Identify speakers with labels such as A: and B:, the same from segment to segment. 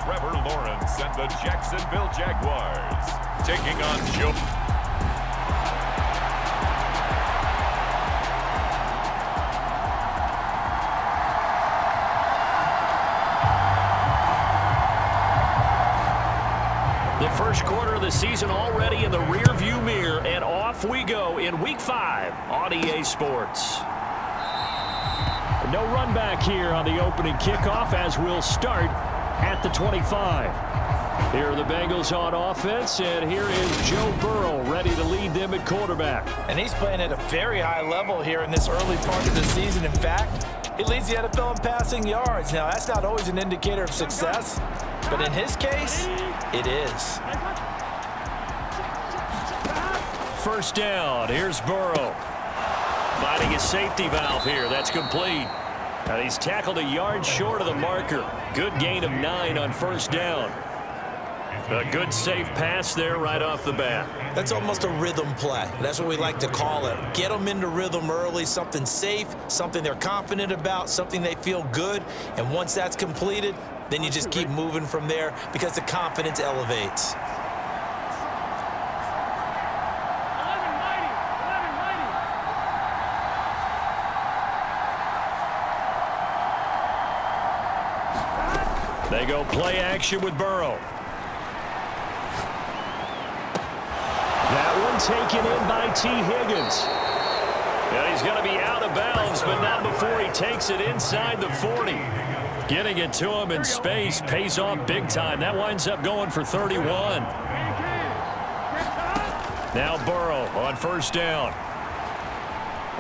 A: Trevor Lawrence and the Jacksonville Jaguars. Taking on Joe.
B: The first quarter of the season already in the rearview mirror, and off we go in Week 5 on EA Sports. No run back here on the opening kickoff as we'll start at the 25. Here are the Bengals on offense, and here is Joe Burrow ready to lead them at quarterback.
C: And he's playing at a very high level here in this early part of the season. In fact, he leads the NFL in passing yards. Now, that's not always an indicator of success, but in his case, it is.
B: First down, here's Burrow. Finding his safety valve here. That's complete. And he's tackled a yard short of the marker. Good gain of 9 on first down. A good safe pass there right off the bat.
C: That's almost a rhythm play. That's what we like to call it. Get them into rhythm early, something safe, something they're confident about, something they feel good. And once that's completed, then you just keep moving from there because the confidence elevates.
B: They go play action with Burrow. That one taken in by T. Higgins. And he's going to be out of bounds, but not before he takes it inside the 40. Getting it to him in space pays off big time. That winds up going for 31. Now Burrow on first down.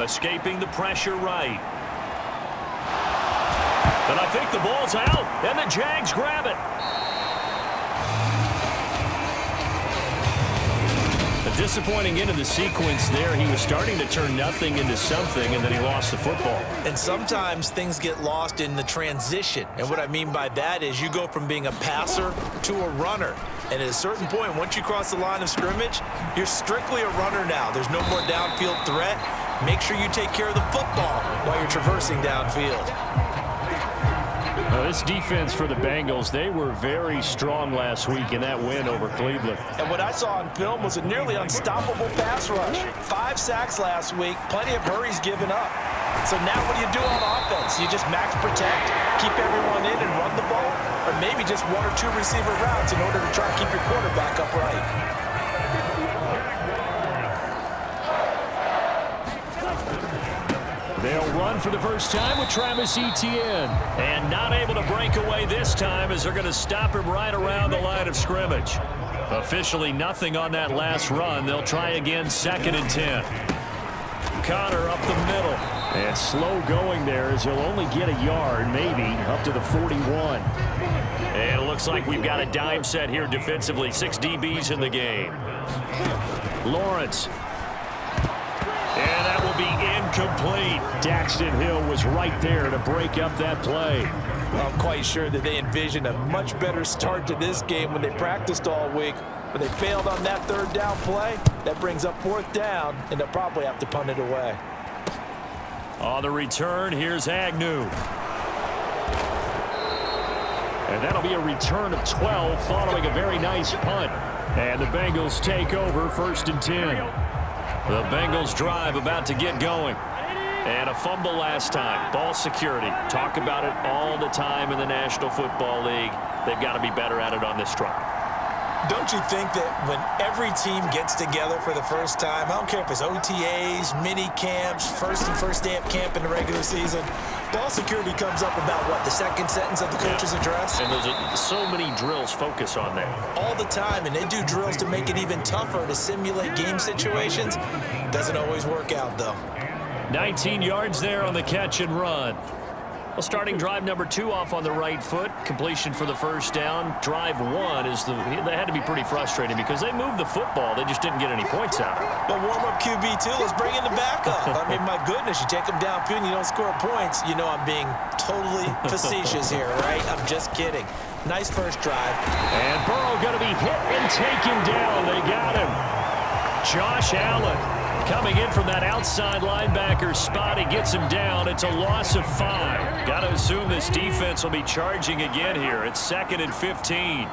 B: Escaping the pressure right. And I think the ball's out, and the Jags grab it. A disappointing end of the sequence there. He was starting to turn nothing into something, and then he lost the football.
C: And sometimes things get lost in the transition. And what I mean by that is you go from being a passer to a runner. And at a certain point, once you cross the line of scrimmage, you're strictly a runner now. There's no more downfield threat. Make sure you take care of the football while you're traversing downfield.
B: This defense for the Bengals, they were very strong last week in that win over Cleveland.
C: And what I saw on film was a nearly unstoppable pass rush. 5 sacks last week, plenty of hurries given up. So now what do you do on offense? You just max protect, keep everyone in and run the ball, or maybe just 1 or 2 receiver routes in order to try to keep your quarterback upright.
B: They'll run for the first time with Travis Etienne. And not able to break away this time as they're going to stop him right around the line of scrimmage. Officially nothing on that last run. They'll try again, 2nd and 10. Connor up the middle. And slow going there as he'll only get a yard, maybe, up to the 41. And it looks like we've got a dime set here defensively. 6 DBs in the game. Lawrence. And that will be incomplete. Daxton Hill was right there to break up that play.
C: I'm quite sure that they envisioned a much better start to this game when they practiced all week. But they failed on that 3rd down play. That brings up 4th down, and they'll probably have to punt it away.
B: On the return, here's Agnew. And that'll be a return of 12 following a very nice punt. And the Bengals take over 1st and 10. The Bengals drive about to get going. And a fumble last time. Ball security. Talk about it all the time in the National Football League. They've got to be better at it on this drive.
C: Don't you think that when every team gets together for the first time, I don't care if it's OTAs, mini camps, first day of camp in the regular season, ball security comes up about, what, the 2nd sentence of the coach's address?
B: And there's so many drills focus on that.
C: All the time, and they do drills to make it even tougher to simulate game situations. Doesn't always work out, though. 19
B: yards there on the catch and run. Well, starting drive number 2 off on the right foot. Completion for the first down. Drive 1 is they had to be pretty frustrating because they moved the football. They just didn't get any points out.
C: But warm-up QB, too. Let's bring in the backup. I mean, my goodness, you take them downfield and you don't score points. You know I'm being totally facetious here, right? I'm just kidding. Nice first drive.
B: And Burrow going to be hit and taken down. They got him. Josh Allen Coming in from that outside linebacker spot, he gets him down. It's a loss of 5. Got to assume this defense will be charging again here. It's 2nd and 15.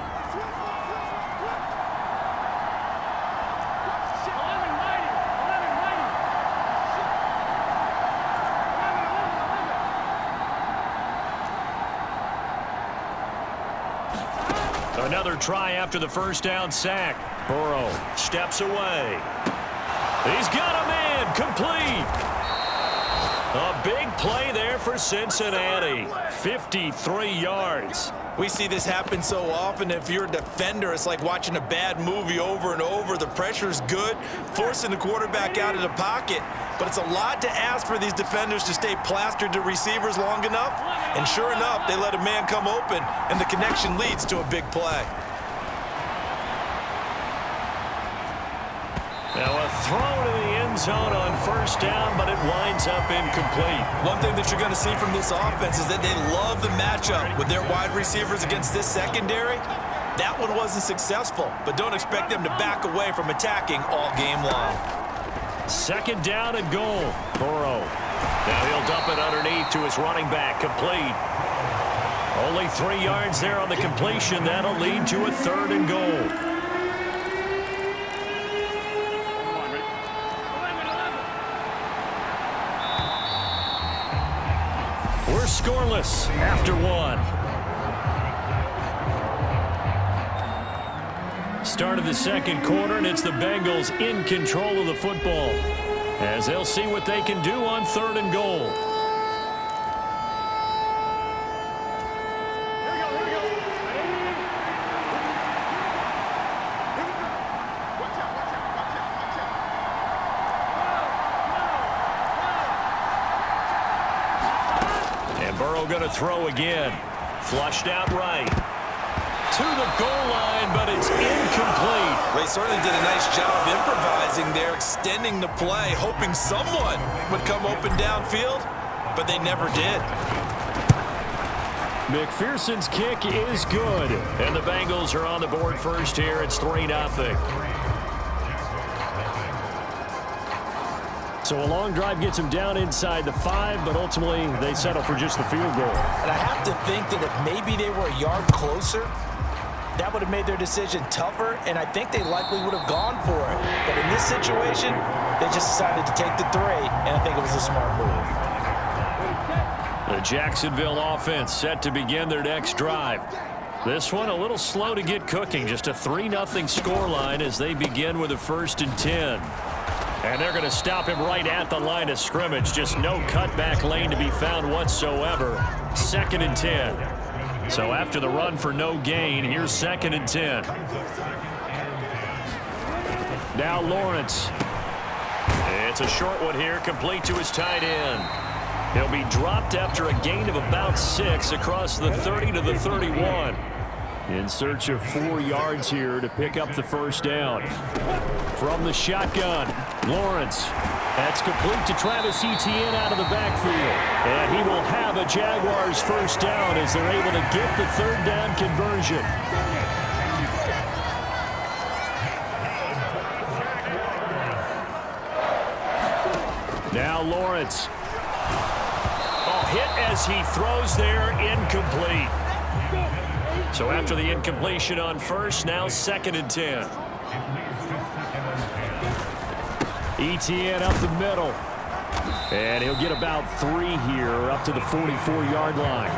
B: Another try after the first down sack. Burrow steps away. He's got a man complete. A big play there for Cincinnati. 53 yards.
C: We see this happen so often. If you're a defender, it's like watching a bad movie over and over. The pressure's good, forcing the quarterback out of the pocket. But it's a lot to ask for these defenders to stay plastered to receivers long enough. And sure enough, they let a man come open, and the connection leads to a big play.
B: Now a throw to the end zone on first down, but it winds up incomplete.
C: One thing that you're going to see from this offense is that they love the matchup with their wide receivers against this secondary. That one wasn't successful, but don't expect them to back away from attacking all game long.
B: 2nd down and goal. Burrow. Now he'll dump it underneath to his running back. Complete. Only 3 yards there on the completion. That'll lead to a 3rd and goal. We're scoreless after 1. Start of the 2nd quarter, and it's the Bengals in control of the football as they'll see what they can do on 3rd and goal. And Burrow going to throw again. Flushed out right. To the goal line, but it's incomplete.
C: They certainly did a nice job improvising there, extending the play, hoping someone would come open downfield, but they never did.
B: McPherson's kick is good, and the Bengals are on the board first here. It's 3-0. So a long drive gets them down inside the 5, but ultimately they settle for just the field goal.
C: And I have to think that if maybe they were a yard closer, that would have made their decision tougher, and I think they likely would have gone for it. But in this situation, they just decided to take the 3, and I think it was a smart move.
B: The Jacksonville offense set to begin their next drive. This one a little slow to get cooking. Just a 3-0 scoreline as they begin with a 1st and 10. And they're going to stop him right at the line of scrimmage. Just no cutback lane to be found whatsoever. 2nd and 10. So after the run for no gain, here's 2nd and 10. Now Lawrence. It's a short one here, complete to his tight end. He'll be dropped after a gain of about 6 across the 30 to the 31. In search of 4 yards here to pick up the first down. From the shotgun, Lawrence. That's complete to Travis Etienne out of the backfield. And he will have a Jaguars first down as they're able to get the 3rd down conversion. Now Lawrence. Oh, hit as he throws there, incomplete. So after the incompletion on first, now 2nd and 10. Etienne up the middle. And he'll get about 3 here up to the 44-yard line.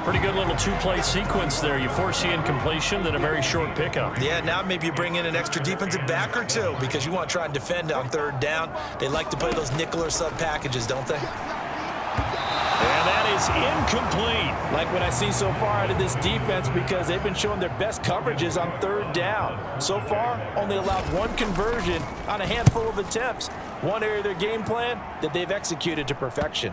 B: Pretty good little 2-play sequence there. You force the incompletion, then a very short pickup.
C: Yeah, now maybe you bring in an extra defensive back or 2 because you want to try and defend on 3rd down. They like to play those nickel or sub packages, don't they?
B: And that is incomplete.
C: Like what I see so far out of this defense because they've been showing their best coverages on 3rd down. So far, only allowed 1 conversion on a handful of attempts. One area of their game plan that they've executed to perfection.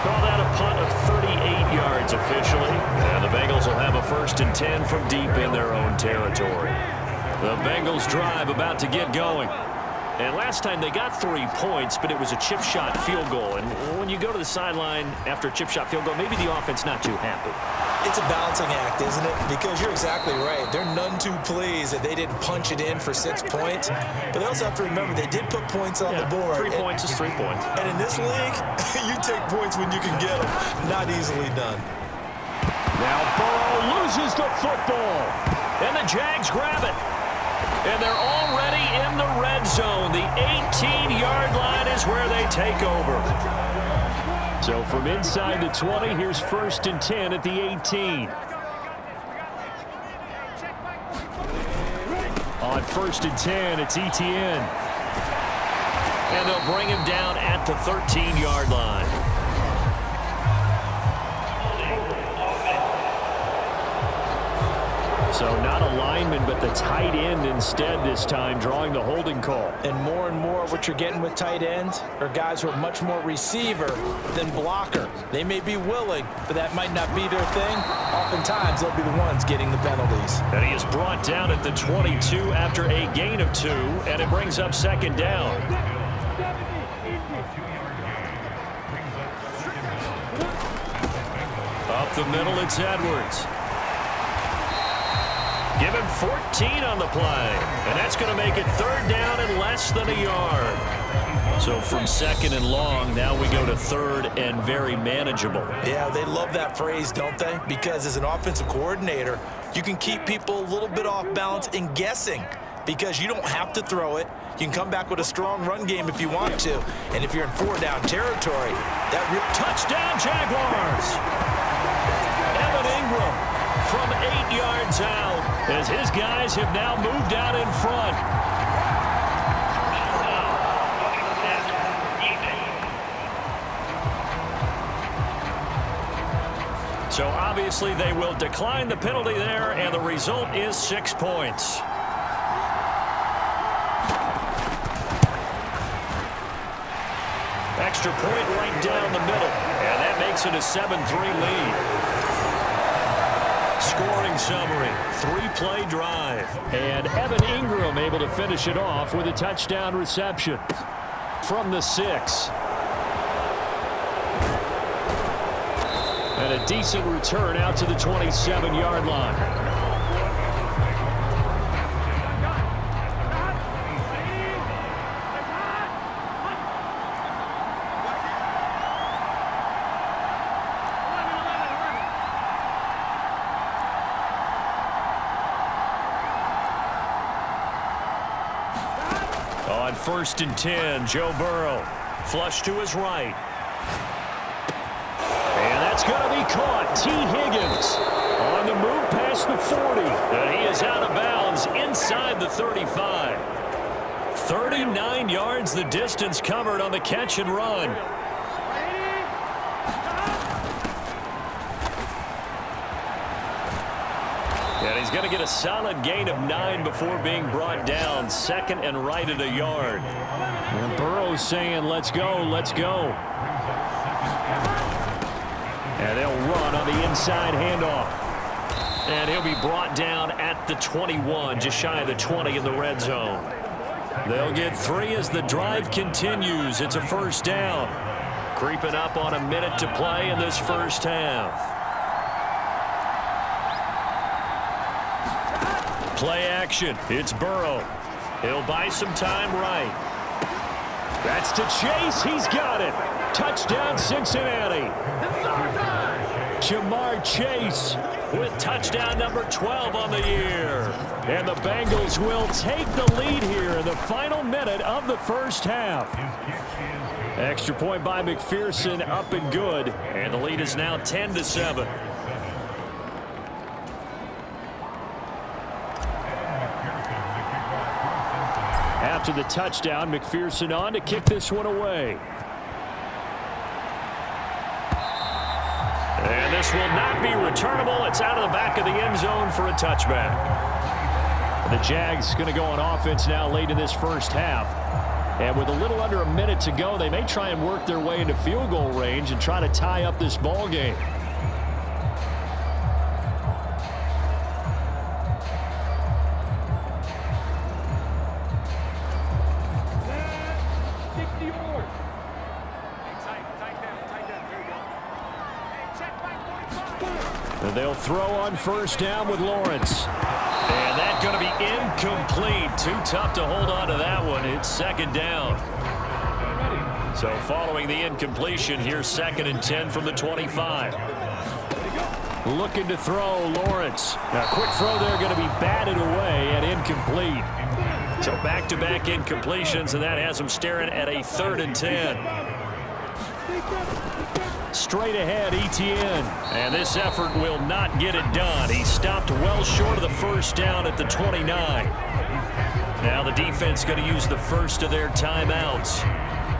B: Call that a punt of 38 yards officially. And the Bengals will have a 1st and 10 from deep in their own territory. The Bengals drive about to get going. And last time they got 3 points, but it was a chip shot field goal. And when you go to the sideline after a chip shot field goal, maybe the offense not too happy.
C: It's a balancing act, isn't it? Because you're exactly right. They're none too pleased that they didn't punch it in for 6 points. But they also have to remember they did put points on the board.
B: 3 points is 3 points.
C: And in this league, you take points when you can get them. Not easily done.
B: Now Burrow loses the football. And the Jags grab it. And they're already in the red zone. The 18-yard line is where they take over. So from inside the 20, here's 1st and 10 at the 18. On 1st and 10, it's Etienne. And they'll bring him down at the 13-yard line. So not a lineman, but the tight end instead this time, drawing the holding call.
C: And more what you're getting with tight ends are guys who are much more receiver than blocker. They may be willing, but that might not be their thing. Oftentimes, they'll be the ones getting the penalties.
B: And he is brought down at the 22 after a gain of 2, and it brings up 2nd down. Up the middle, it's Edwards. Give him 14 on the play, and that's going to make it 3rd down and less than a yard. So from 2nd and long, now we go to 3rd and very manageable.
C: Yeah, they love that phrase, don't they? Because as an offensive coordinator, you can keep people a little bit off balance and guessing because you don't have to throw it. You can come back with a strong run game if you want to. And if you're in 4-down territory, that
B: touchdown Jaguars! Evan Ingram from 8 yards out as his guys have now moved out in front. So obviously they will decline the penalty there, and the result is 6 points. Extra point right down the middle, and that makes it a 7-3 lead. Scoring summary, 3-play drive. And Evan Ingram able to finish it off with a touchdown reception from the 6. And a decent return out to the 27-yard line. On 1st and 10, Joe Burrow. Flush to his right. And that's going to be caught. T. Higgins on the move past the 40. And he is out of bounds inside the 35. 39 yards the distance covered on the catch and run. And he's going to get a solid gain of 9 before being brought down. 2nd and right at a yard. And Burrow's saying, let's go, let's go. And they'll run on the inside handoff. And he'll be brought down at the 21, just shy of the 20 in the red zone. They'll get 3 as the drive continues. It's a 1st down. Creeping up on a minute to play in this first half. Play action. It's Burrow. He'll buy some time right. That's to Chase. He's got it. Touchdown, Cincinnati. Jamar Chase with touchdown number 12 on the year. And the Bengals will take the lead here in the final minute of the first half. Extra point by McPherson, up and good. And the lead is now 10-7. After the touchdown, McPherson on to kick this one away. And this will not be returnable. It's out of the back of the end zone for a touchback. The Jags going to go on offense now late in this first half. And with a little under a minute to go, they may try and work their way into field goal range and try to tie up this ball game. They'll throw on first down with Lawrence. And that's going to be incomplete. Too tough to hold on to that one. It's second down. So following the incompletion, here's 2nd and 10 from the 25. Looking to throw, Lawrence. Now, quick throw there, going to be batted away and incomplete. So back-to-back incompletions, and that has them staring at a 3rd and 10. Straight ahead, Etienne. And this effort will not get it done. He stopped well short of the first down at the 29. Now the defense going to use the first of their timeouts,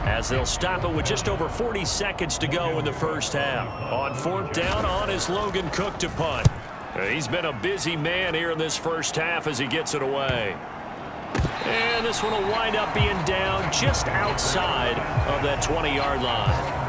B: as they'll stop it with just over 40 seconds to go in the first half. On 4th down, on is Logan Cook to punt. He's been a busy man here in this first half as he gets it away. And this one will wind up being down just outside of that 20-yard line.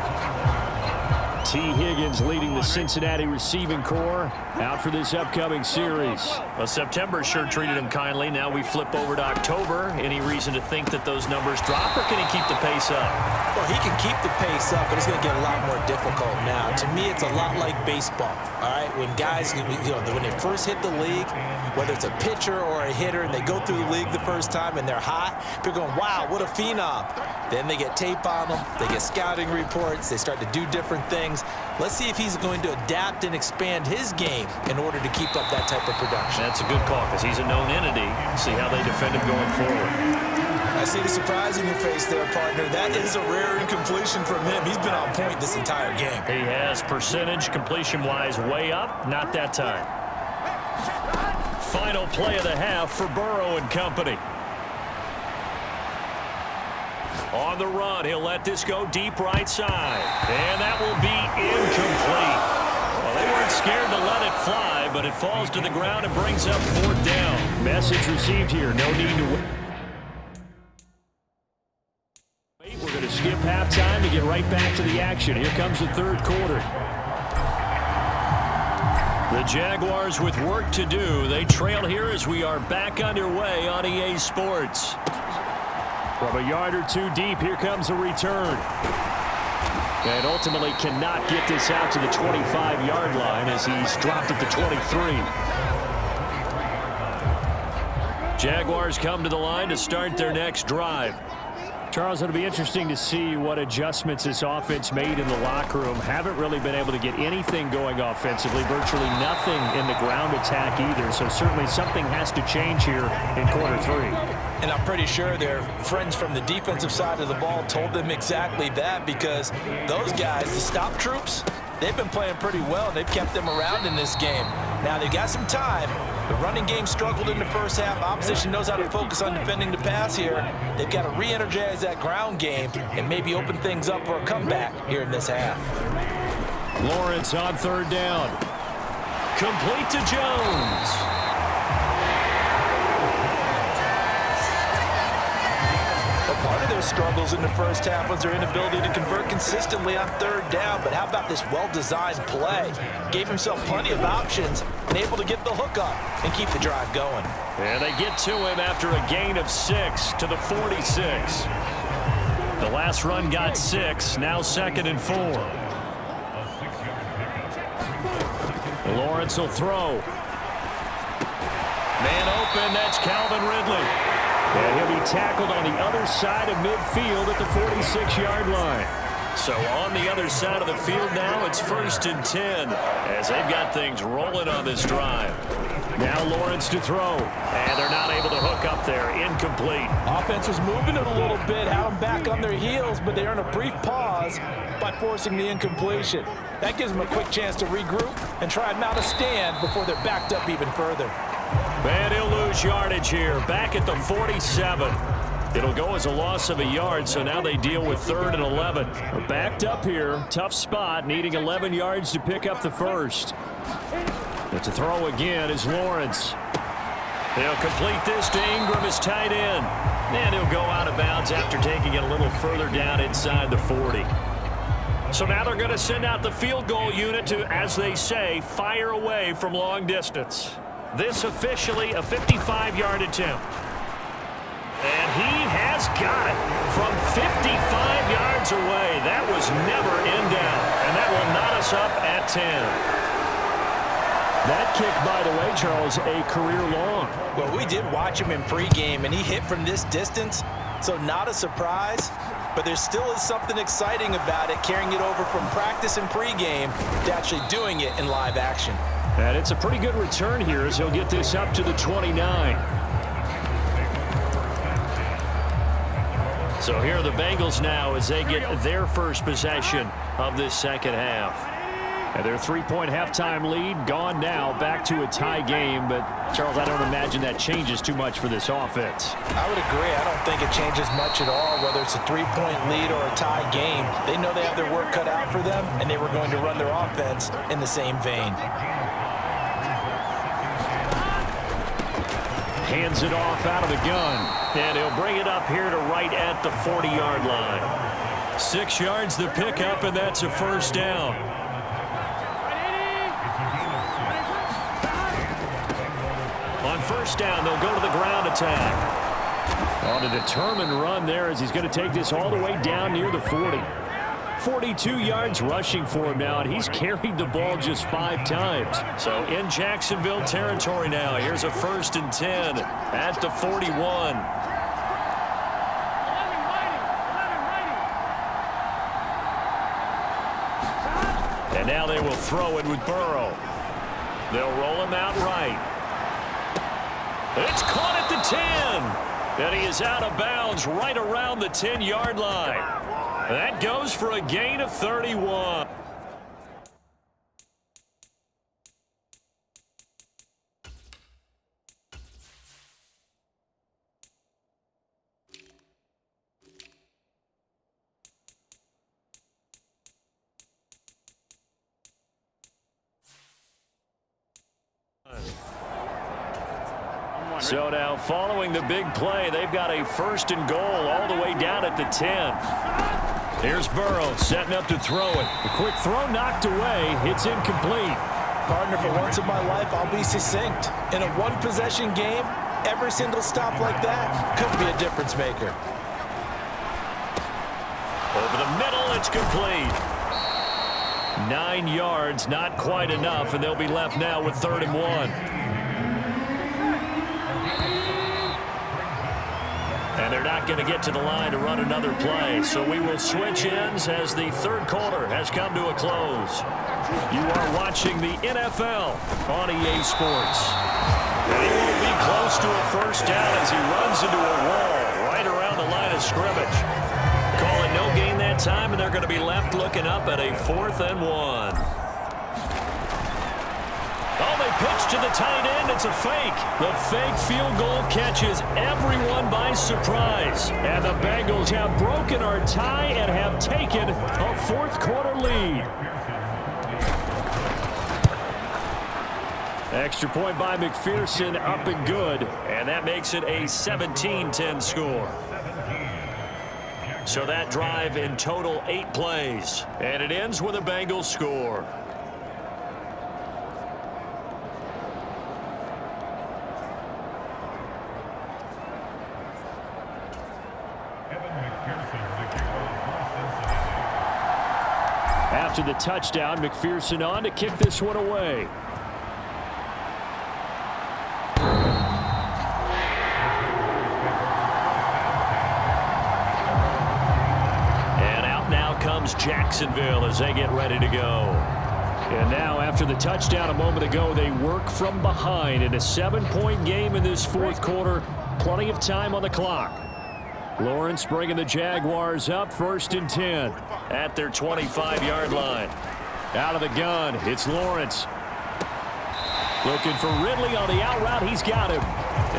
B: T. Higgins leading the Cincinnati receiving corps out for this upcoming series. Well, September sure treated him kindly. Now we flip over to October. Any reason to think that those numbers drop, or can he keep the pace up?
C: Well, he can keep the pace up, but it's going to get a lot more difficult now. To me, it's a lot like baseball, all right? When guys, when they first hit the league, whether it's a pitcher or a hitter, and they go through the league the first time and they're hot, they're going, wow, what a phenom. Then they get tape on them, they get scouting reports, they start to do different things. Let's see if he's going to adapt and expand his game in order to keep up that type of production.
B: That's a good call, because he's a known entity. See how they defend him going forward.
C: I see the surprise in your face there, partner. That is a rare incompletion from him. He's been on point this entire game.
B: He has percentage completion-wise way up. Not that time. Final play of the half for Burrow and company. On the run, he'll let this go deep right side. And that will be incomplete. Well, they weren't scared to let it fly, but it falls to the ground and brings up 4th down. Message received here. No need to wait. We're going to skip halftime to get right back to the action. Here comes the 3rd quarter. The Jaguars with work to do. They trail here as we are back underway on EA Sports. From a yard or two deep, here comes a return. And ultimately cannot get this out to the 25-yard line as he's dropped at the 23. Jaguars come to the line to start their next drive. Charles, it'll be interesting to see what adjustments this offense made in the locker room. Haven't really been able to get anything going offensively, virtually nothing in the ground attack either. So certainly something has to change here in quarter 3.
C: And I'm pretty sure their friends from the defensive side of the ball told them exactly that, because those guys, the stop troops, they've been playing pretty well. They've kept them around in this game. Now they've got some time. The running game struggled in the first half. Opposition knows how to focus on defending the pass here. They've got to re-energize that ground game and maybe open things up for a comeback here in this half.
B: Lawrence on 3rd down. Complete to Jones.
C: Part of their struggles in the first half was their inability to convert consistently on 3rd down. But how about this well-designed play? Gave himself plenty of options and able to get the hook up and keep the drive going.
B: And they get to him after a gain of 6 to the 46. The last run got 6, now 2nd and 4. Lawrence will throw. Man open, that's Calvin Ridley. And he'll be tackled on the other side of midfield at the 46-yard line. So on the other side of the field now, it's 1st and 10 as they've got things rolling on this drive. Now Lawrence to throw, and they're not able to hook up there. Incomplete.
C: Offense was moving it a little bit, had them back on their heels, but they earn a brief pause by forcing the incompletion. That gives them a quick chance to regroup and try and mount a stand before they're backed up even further.
B: And he'll lose yardage here, back at the 47. It'll go as a loss of a yard, so now they deal with 3rd and 11. We're backed up here, tough spot, needing 11 yards to pick up the first. But to throw again is Lawrence. They'll complete this to Ingram as tight end. And he'll go out of bounds after taking it a little further down inside the 40. So now they're going to send out the field goal unit to, as they say, fire away from long distance. This officially a 55-yard attempt. And he has got it from 55 yards away. That was never in doubt. And that will knot us up at 10. That kick, by the way, Charles, a career long.
C: Well, we did watch him in pregame, and he hit from this distance, so not a surprise. But there still is something exciting about it, carrying it over from practice and pregame to actually doing it in live action.
B: And it's a pretty good return here as he'll get this up to the 29. So here are the Bengals now as they get their first possession of this second half. And their three-point halftime lead gone now, back to a tie game. But, Charles, I don't imagine that changes too much for this offense.
C: I would agree. I don't think it changes much at all, whether it's a three-point lead or a tie game. They know they have their work cut out for them, and they were going to run their offense in the same vein.
B: Hands it off out of the gun. And he'll bring it up here to right at the 40-yard line. 6 yards the pickup, and that's a first down. On first down, they'll go to the ground attack. On a determined run there as he's going to take this all the way down near the 40. 42 yards rushing for him now, and he's carried the ball just 5 times. So in Jacksonville territory now. Here's a 1st and 10 at the 41. And now they will throw it with Burrow. They'll roll him out right. It's caught at the 10. And he is out of bounds right around the 10-yard line. That goes for a gain of 31. So now following the big play, they've got a 1st and goal all the way down at the 10. Here's Burrow setting up to throw it. A quick throw knocked away. It's incomplete.
C: Partner, for once in my life, I'll be succinct. In a one-possession game, every single stop like that could be a difference maker.
B: Over the middle, it's complete. 9 yards, not quite enough, and they'll be left now with 3rd and 1. And they're not going to get to the line to run another play. So we will switch ends as the 3rd quarter has come to a close. You are watching the NFL on EA Sports. And he won't be close to a first down as he runs into a wall right around the line of scrimmage. Call it no gain that time, and they're going to be left looking up at a 4th and 1. Oh, they pitch to the tight end. It's a fake. The fake field goal catches everyone by surprise. And the Bengals have broken our tie and have taken a 4th quarter lead. Extra point by McPherson, up and good. And that makes it a 17-10 score. So that drive in total 8 plays. And it ends with a Bengals score. After the touchdown, McPherson on to kick this one away. And out now comes Jacksonville as they get ready to go. And now, after the touchdown a moment ago, they work from behind in a 7-point game in this 4th quarter. Plenty of time on the clock. Lawrence bringing the Jaguars up, 1st and 10 at their 25-yard line. Out of the gun, it's Lawrence. Looking for Ridley on the out route. He's got him.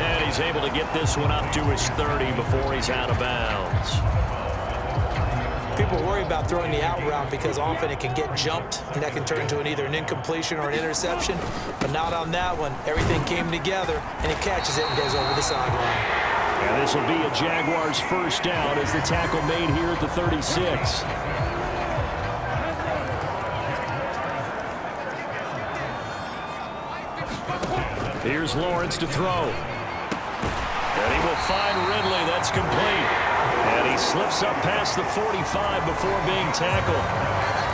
B: And he's able to get this one up to his 30 before he's out of bounds.
C: People worry about throwing the out route because often it can get jumped, and that can turn into either an incompletion or an interception. But not on that one. Everything came together, and he catches it and goes over the sideline.
B: And this will be a Jaguars 1st down as the tackle made here at the 36. Here's Lawrence to throw. And he will find Ridley. That's complete. And he slips up past the 45 before being tackled.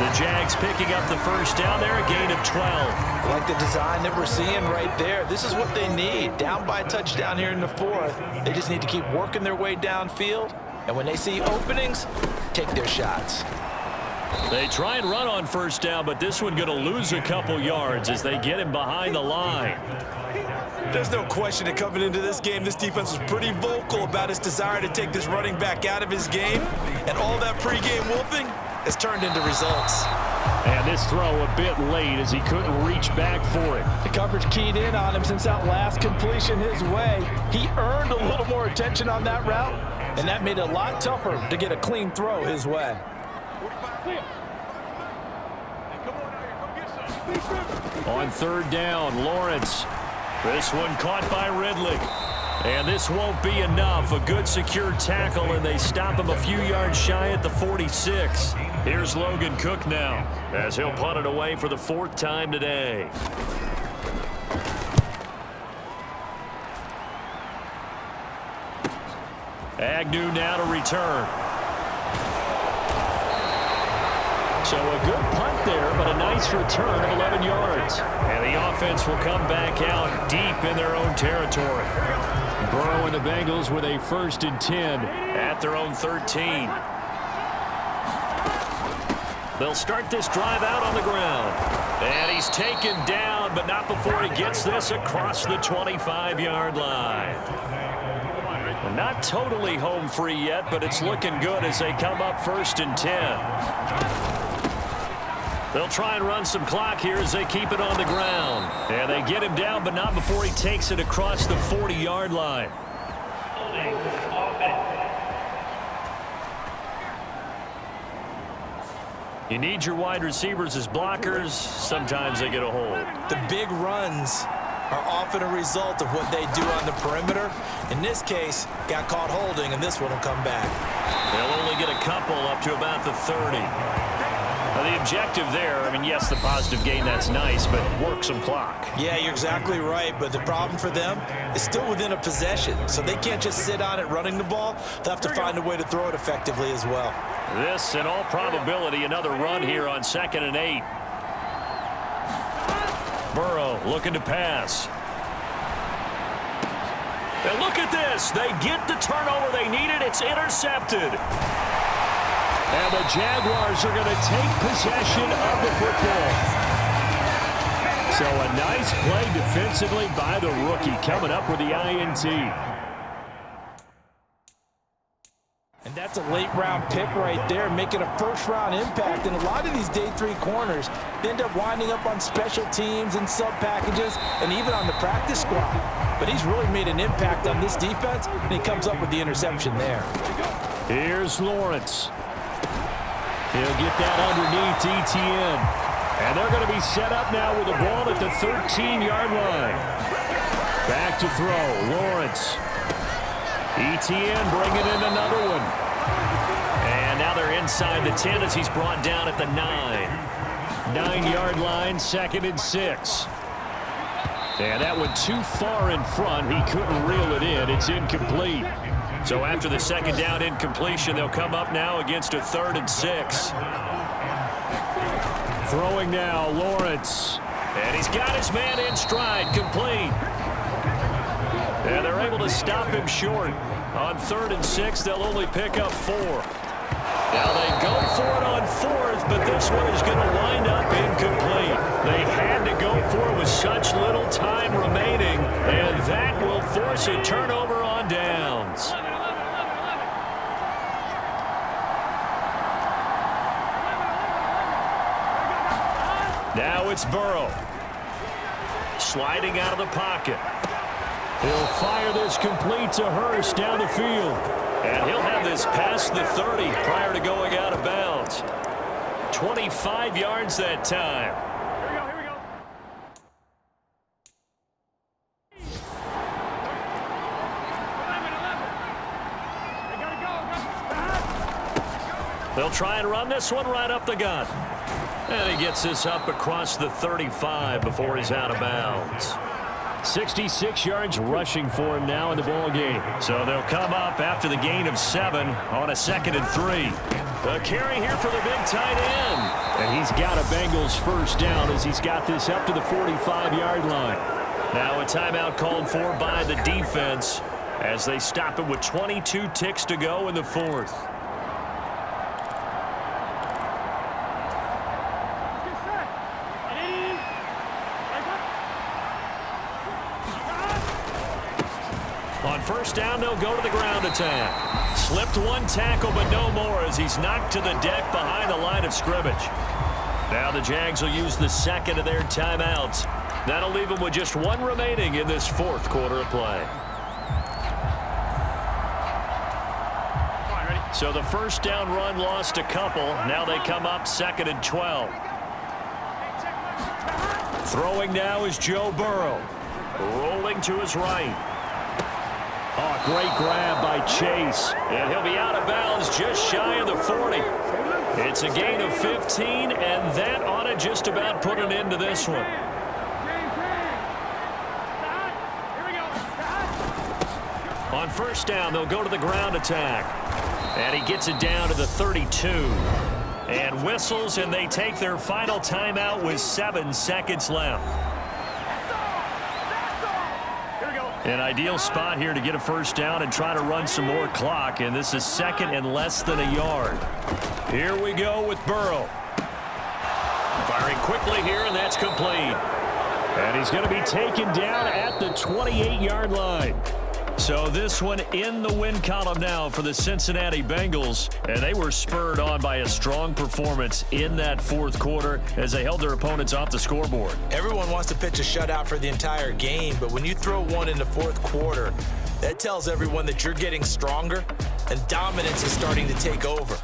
B: The Jags picking up the first down there, a gain of 12.
C: I like the design that we're seeing right there. This is what they need. Down by a touchdown here in the fourth. They just need to keep working their way downfield. And when they see openings, take their shots.
B: They try and run on first down, but this one going to lose a couple yards as they get him behind the line.
C: There's no question that coming into this game, this defense was pretty vocal about its desire to take this running back out of his game. And all that pregame wolfing has turned into results.
B: And this throw a bit late as he couldn't reach back for it.
D: The coverage keyed in on him since that last completion his way. He earned a little more attention on that route, and that made it a lot tougher to get a clean throw his way.
B: On third down, Lawrence. This one caught by Ridley. And this won't be enough. A good secure tackle, and they stop him a few yards shy at the 46. Here's Logan Cook now, as he'll punt it away for the fourth time today. Agnew now to return. So a good punt there, but a nice return of 11 yards. And the offense will come back out deep in their own territory. Burrow and the Bengals with a 1st and 10 at their own 13. They'll start this drive out on the ground. And he's taken down, but not before he gets this across the 25-yard line. Well, not totally home free yet, but it's looking good as they come up 1st and 10. They'll try and run some clock here as they keep it on the ground. And they get him down, but not before he takes it across the 40-yard line. You need your wide receivers as blockers. Sometimes they get a hold.
C: The big runs are often a result of what they do on the perimeter. In this case, got caught holding, and this one will come back.
B: They'll only get a couple up to about the 30. Now, the objective there, I mean, yes, the positive gain, that's nice, but work some clock.
C: Yeah, you're exactly right, but the problem for them is still within a possession, so they can't just sit on it running the ball. They'll have to find a way to throw it effectively as well.
B: This, in all probability, another run here on 2nd and 8. Burrow looking to pass. And look at this. They get the turnover they needed. It's intercepted. And the Jaguars are going to take possession of the football. So a nice play defensively by the rookie coming up with the INT.
D: And that's a late-round pick right there, making a first-round impact. And a lot of these day 3 corners end up winding up on special teams and sub-packages and even on the practice squad. But he's really made an impact on this defense, and he comes up with the interception there.
B: Here's Lawrence. He'll get that underneath ETN. And they're going to be set up now with the ball at the 13-yard line. Back to throw, Lawrence. ETN bringing in another one. And now they're inside the 10 as he's brought down at the 9. 9-yard line, 2nd and 6. And that went too far in front. He couldn't reel it in. It's incomplete. So after the 2nd down incompletion, they'll come up now against a 3rd and 6. Throwing now, Lawrence. And he's got his man in stride, complete. And they're able to stop him short. On 3rd and 6, they'll only pick up 4. Now they go for it on 4th, but this one is going to wind up incomplete. They had to go for it with such little time remaining, and that will force a turnover on downs. Now it's Burrow. Sliding out of the pocket. He'll fire this complete to Hurst down the field. And he'll have this past the 30 prior to going out of bounds. 25 yards that time.
D: Here we go.
B: They'll try and run this one right up the gut. And he gets this up across the 35 before he's out of bounds. 66 yards rushing for him now in the ball game. So they'll come up after the gain of 7 on a 2nd and 3. A carry here for the big tight end. And he's got a Bengals first down as he's got this up to the 45-yard line. Now a timeout called for by the defense as they stop it with 22 ticks to go in the 4th. On first down, they'll go to the ground attack. Slipped one tackle, but no more as he's knocked to the deck behind the line of scrimmage. Now the Jags will use the 2nd of their timeouts. That'll leave them with just 1 remaining in this 4th quarter of play. So the first down run lost a couple. Now they come up 2nd and 12. Throwing now is Joe Burrow. Rolling to his right. Oh, great grab by Chase. And he'll be out of bounds just shy of the 40. It's a gain of 15, and that ought to just about put an end to this one. On first down, they'll go to the ground attack. And he gets it down to the 32. And whistles, and they take their final timeout with 7 seconds left. An ideal spot here to get a first down and try to run some more clock, and this is 2nd and less than a yard. Here we go with Burrow. Firing quickly here, and that's complete. And he's going to be taken down at the 28-yard line. So this one in the win column now for the Cincinnati Bengals, and they were spurred on by a strong performance in that 4th quarter as they held their opponents off the scoreboard.
C: Everyone wants to pitch a shutout for the entire game, but when you throw one in the 4th quarter, that tells everyone that you're getting stronger and dominance is starting to take over.